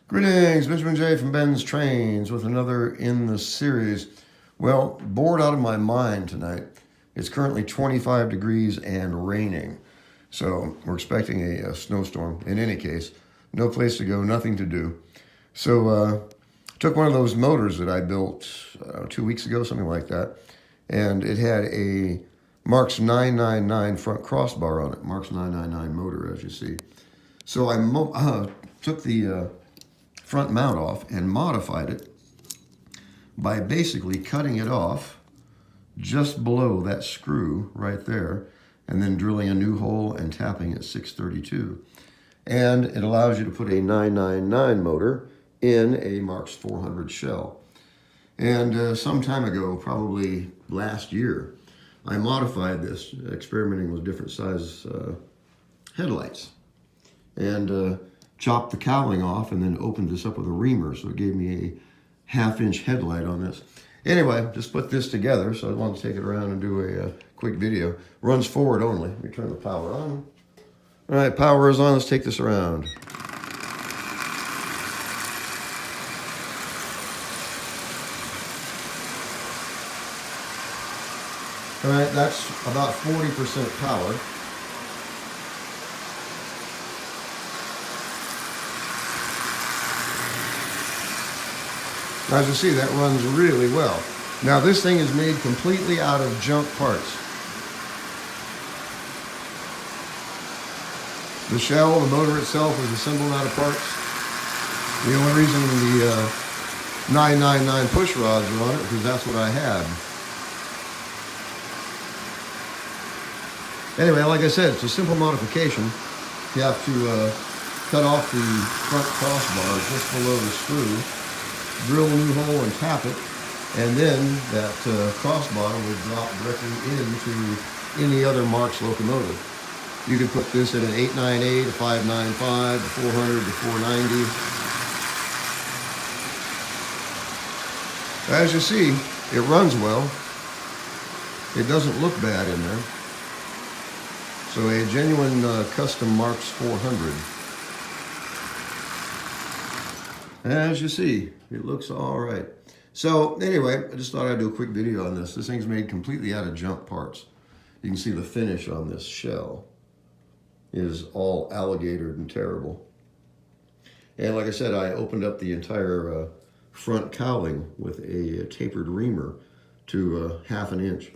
Greetings, Benjamin J. from BENZTRAINZ with another in the series. Well, bored out of my mind tonight. It's currently 25 degrees and raining. So we're expecting a snowstorm. In any case, no place to go, nothing to do. So took one of those motors that I built 2 weeks ago, something like that. And it had a Marx 999 front crossbar on it. Marx 999 motor, as you see. So I took the front mount off and modified it by basically cutting it off just below that screw right there and then drilling a new hole and tapping at 632. And it allows you to put a 999 motor in a Marx 400 shell. And some time ago, probably last year, I modified this, experimenting with different size headlights. And chopped the cowling off and then opened this up with a reamer, so it gave me a 1/2-inch headlight on this. Anyway, just put this together, so I want to take it around and do a quick video. Runs forward only. Let me turn the power on. All right, power is on. Let's take this around. All right, that's about 40% power. As you see, that runs really well. Now this thing is made completely out of junk parts. The shell, the motor itself is assembled out of parts. The only reason the 999 push rods are on it because that's what I had. Anyway, like I said, it's a simple modification. You have to cut off the front crossbar just below the screw, drill a new hole and tap it, and then that crossbar will drop directly into any other Marx locomotive. You could put this in an 898, a 595, a 400, a 490. As you see, it runs well. It doesn't look bad in there. So a genuine custom Marx 400. As you see, it looks all right. So anyway, I just thought I'd do a quick video on this. This thing's made completely out of junk parts. You can see the finish on this shell is all alligatored and terrible. And like I said, I opened up the entire front cowling with a tapered reamer to 1/2 inch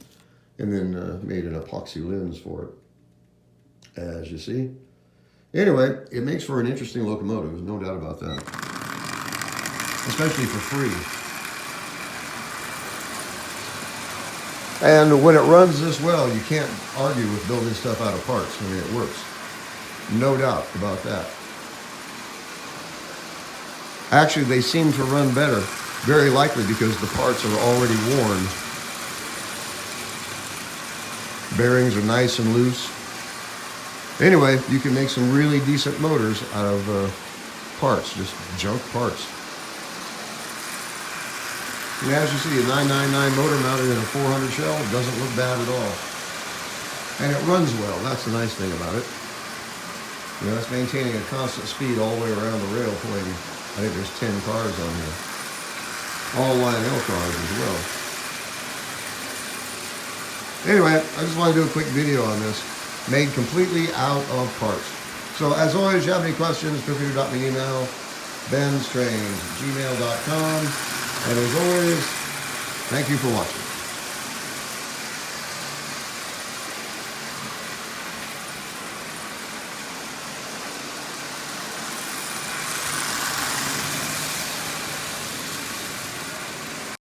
and then made an epoxy lens for it, as you see. Anyway, it makes for an interesting locomotive, there's no doubt about that. Especially for free. And when it runs this well, you can't argue with building stuff out of parts. I mean, it works. No doubt about that. Actually, they seem to run better, very likely because the parts are already worn. Bearings are nice and loose. Anyway, you can make some really decent motors out of parts, just junk parts. And as you see, a 999 motor mounted in a 400 shell doesn't look bad at all. And it runs well. That's the nice thing about it. You know, it's maintaining a constant speed all the way around the rail, pulling, I think there's 10 cars on here. All Lionel cars as well. Anyway, I just want to do a quick video on this. Made completely out of parts. So as always, if you have any questions, feel free to drop me an email. BENZTRAINZ@gmail.com. And as always, thank you for watching.